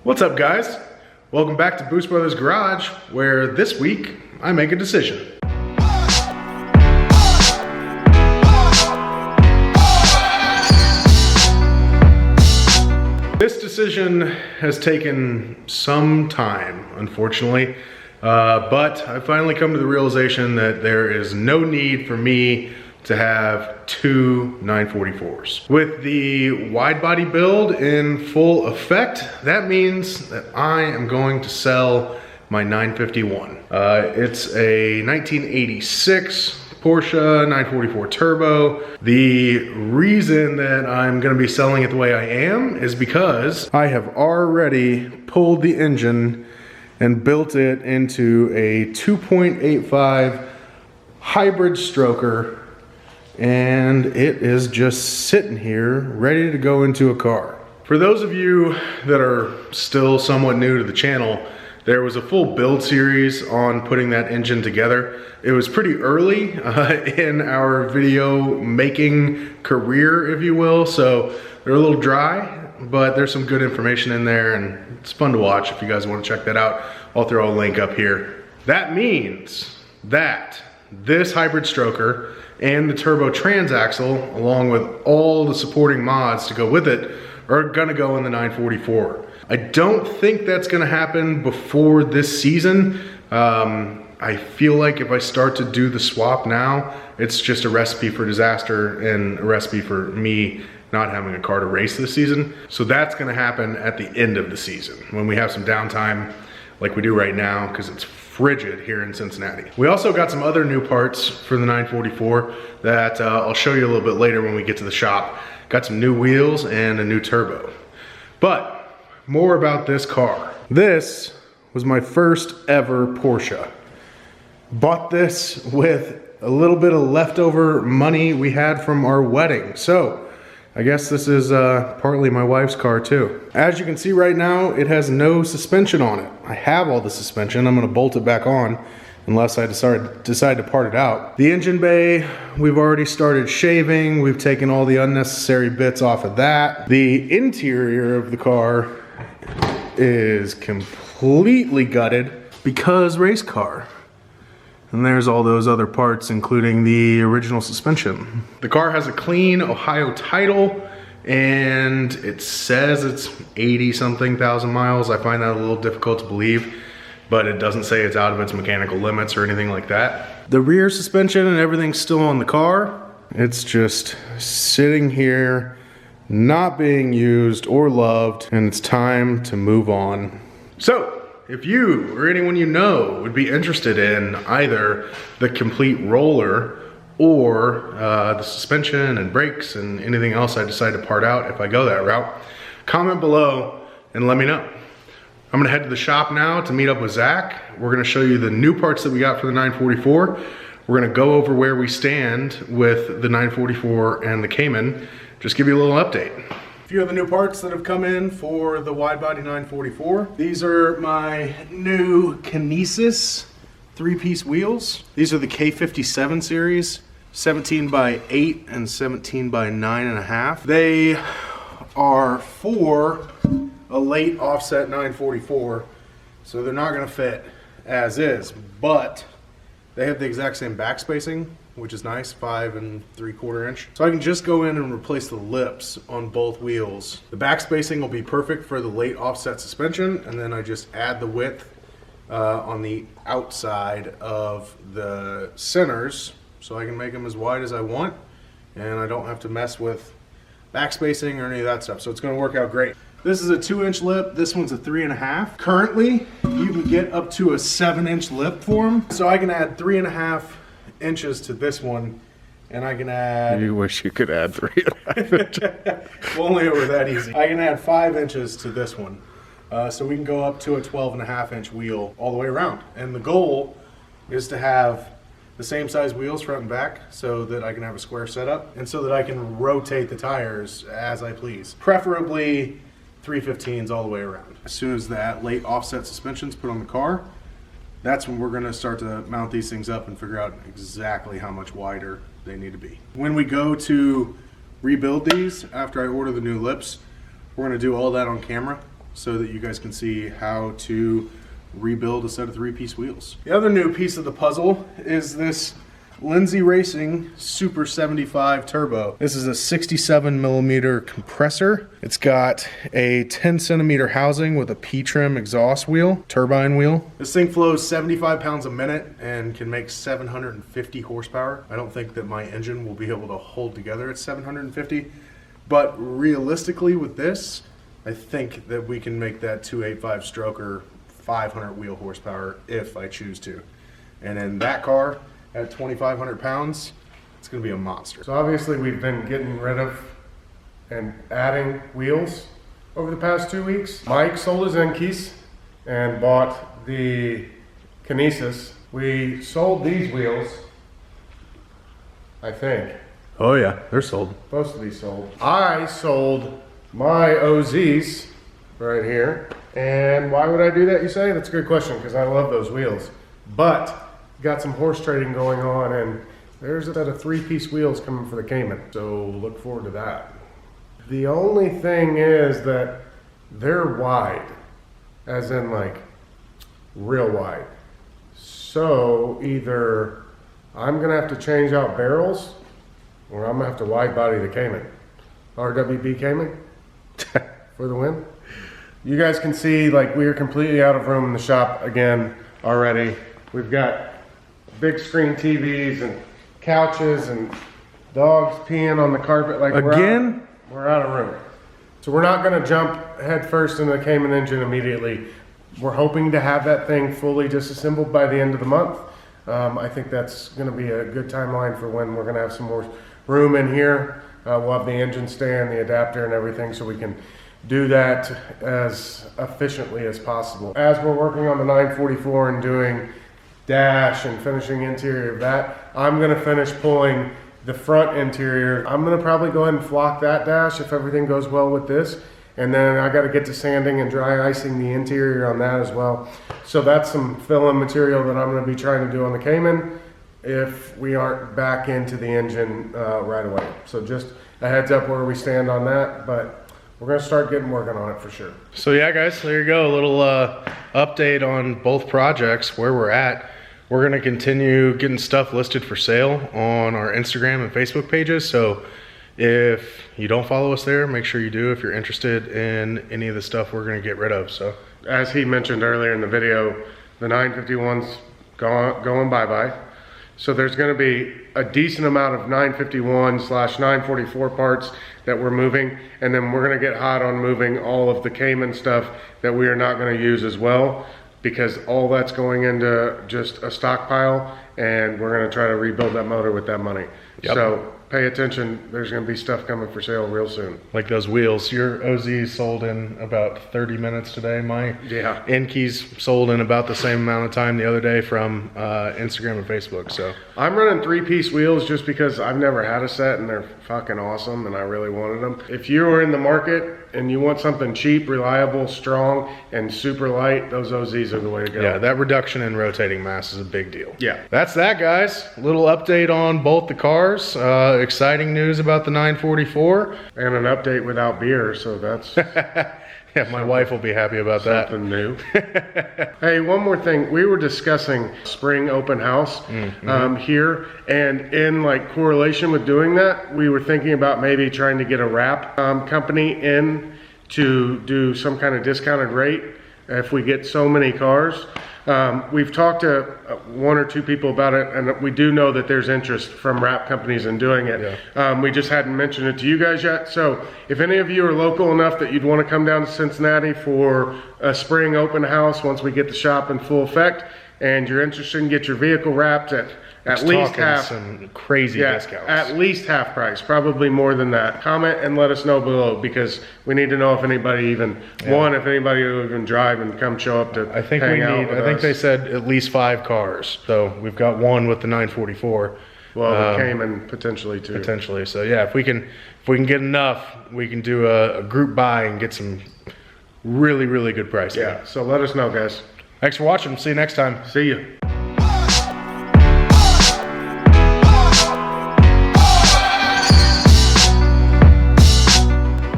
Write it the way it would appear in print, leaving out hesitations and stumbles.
What's up, guys? Welcome back to Boost Brothers Garage, where this week I make a decision. This decision has taken some time, unfortunately, but I've finally come to the realization that there is no need for me to have two 944s. With the wide body build in full effect, that means that I am going to sell my 951. It's a 1986 Porsche 944 Turbo. The reason that I'm gonna be selling it the way I am is because I have already pulled the engine and built it into a 2.85 hybrid stroker, and it is just sitting here ready to go into a car. For those of you that are still somewhat new to the channel, there was a full build series on putting that engine together. It was pretty early in our video making career, if you will, so they're a little dry, but there's some good information in there and it's fun to watch. If you guys want to check that out, I'll throw a link up here. That means that this hybrid stroker and the turbo transaxle, along with all the supporting mods to go with it, are gonna go in the 944. I don't think that's gonna happen before this season. I feel like if I start to do the swap now, it's just a recipe for disaster and a recipe for me not having a car to race this season. So that's gonna happen at the end of the season, when we have some downtime like we do right now, because it's frigid here in Cincinnati. We also got some other new parts for the 944 that I'll show you a little bit later when we get to the shop. Got some new wheels and a new turbo. But more about this car. This was my first ever Porsche. Bought this with a little bit of leftover money we had from our wedding. So I guess this is partly my wife's car too. As you can see right now, it has no suspension on it. I have all the suspension. I'm gonna bolt it back on unless I decide to part it out. The engine bay, we've already started shaving. We've taken all the unnecessary bits off of that. The interior of the car is completely gutted because race car. And there's all those other parts, including the original suspension. The car has a clean Ohio title, and it says it's 80-something thousand miles. I find that a little difficult to believe, but it doesn't say it's out of its mechanical limits or anything like that. The rear suspension and everything's still on the car. It's just sitting here, not being used or loved, and it's time to move on. So, if you or anyone you know would be interested in either the complete roller or the suspension and brakes and anything else I decide to part out if I go that route, comment below and let me know. I'm gonna head to the shop now to meet up with Zach. We're gonna show you the new parts that we got for the 944. We're gonna go over where we stand with the 944 and the Cayman. Just give you a little update. A few of the new parts that have come in for the wide body 944. These are my new Kinesis 3-piece wheels. These are the K57 series, 17 by 8 and 17 by 9.5. They are for a late offset 944, so they're not gonna fit as is, but they have the exact same back spacing, which is nice, 5 3/4 inch. So I can just go in and replace the lips on both wheels. The back spacing will be perfect for the late offset suspension, and then I just add the width on the outside of the centers, so I can make them as wide as I want, and I don't have to mess with back spacing or any of that stuff, so it's gonna work out great. This is a 2-inch lip, this one's a 3.5. Currently, you can get up to a 7-inch lip for them, so I can add 3.5 inches to this one, and I can add... You wish you could add 3.5 inches. Well, only over that easy. I can add 5 inches to this one. So we can go up to a 12.5 inch wheel all the way around. And the goal is to have the same size wheels front and back so that I can have a square setup and so that I can rotate the tires as I please. Preferably 315s all the way around. As soon as that late offset suspension's put on the car, that's when we're gonna start to mount these things up and figure out exactly how much wider they need to be. When we go to rebuild these, after I order the new lips, we're gonna do all that on camera so that you guys can see how to rebuild a set of 3-piece wheels. The other new piece of the puzzle is this Lindsay Racing Super 75 Turbo. This is a 67mm compressor. It's got a 10cm housing with a P-trim exhaust wheel, turbine wheel. This thing flows 75 pounds a minute and can make 750 horsepower. I don't think that my engine will be able to hold together at 750, but realistically with this, I think that we can make that 285 stroker 500 wheel horsepower if I choose to. And in that car, at 2,500 pounds, it's gonna be a monster. So obviously we've been getting rid of and adding wheels over the past 2 weeks. Mike sold his Enkeys and bought the Kinesis. We sold these wheels, I think. Oh yeah, they're sold. Supposed to be sold. I sold my OZs right here. And why would I do that, you say? That's a good question, because I love those wheels. But got some horse trading going on, and there's a set of 3-piece wheels coming for the Cayman, so look forward to that. The only thing is that they're wide, as in like real wide. So either I'm gonna have to change out barrels, or I'm gonna have to wide body the Cayman. RWB Cayman for the win. You guys can see, like, we are completely out of room in the shop again already. We've got big screen TVs and couches and dogs peeing on the carpet. Like, again, we're out of room. So we're not going to jump head first into the Cayman engine immediately. We're hoping to have that thing fully disassembled by the end of the month. I think that's going to be a good timeline for when we're going to have some more room in here. We'll have the engine stand, the adapter and everything, so we can do that as efficiently as possible. As we're working on the 944 and doing dash and finishing interior of that, I'm gonna finish pulling the front interior. I'm gonna probably go ahead and flock that dash if everything goes well with this. And then I gotta get to sanding and dry icing the interior on that as well. So that's some fill-in material that I'm gonna be trying to do on the Cayman if we aren't back into the engine right away. So just a heads up where we stand on that, but we're gonna start getting working on it for sure. So yeah, guys, there you go. A little update on both projects, where we're at. We're gonna continue getting stuff listed for sale on our Instagram and Facebook pages. So if you don't follow us there, make sure you do if you're interested in any of the stuff we're gonna get rid of. So as he mentioned earlier in the video, the 951's going bye-bye. So there's going to be a decent amount of 951/944 parts that we're moving, and then we're going to get hot on moving all of the Cayman stuff that we are not going to use as well, because all that's going into just a stockpile, and we're going to try to rebuild that motor with that money. Yep. So pay attention, there's going to be stuff coming for sale real soon. Like those wheels. Your OZ sold in about 30 minutes today. My Enkeys sold in about the same amount of time the other day from Instagram and Facebook. So I'm running 3-piece wheels just because I've never had a set and they're fucking awesome and I really wanted them. If you are in the market and you want something cheap, reliable, strong, and super light, those OZs are the way to go. Yeah, that reduction in rotating mass is a big deal. Yeah. That's that, guys. Little update on both the cars. Exciting news about the 944. And an update without beer, so that's... Yeah, my wife will be happy about that. Something new. Hey, one more thing. We were discussing spring open house here, and in like correlation with doing that, we were thinking about maybe trying to get a wrap company in to do some kind of discounted rate if we get so many cars. We've talked to 1 or 2 people about it, and we do know that there's interest from wrap companies in doing it. Yeah. We just hadn't mentioned it to you guys yet. So if any of you are local enough that you'd want to come down to Cincinnati for a spring open house once we get the shop in full effect, and you're interested in get your vehicle wrapped at least half, some crazy discounts. At least half price, probably more than that. Comment and let us know below, because we need to know if anybody even if anybody will even drive and come show up to hang out with us. I think they said at least 5 cars. So we've got 1 with the 944. Well, the Cayman potentially too. Potentially. So yeah, if we can get enough, we can do a group buy and get some really, really good pricing. Yeah. So let us know, guys. Thanks for watching. See you next time. See you.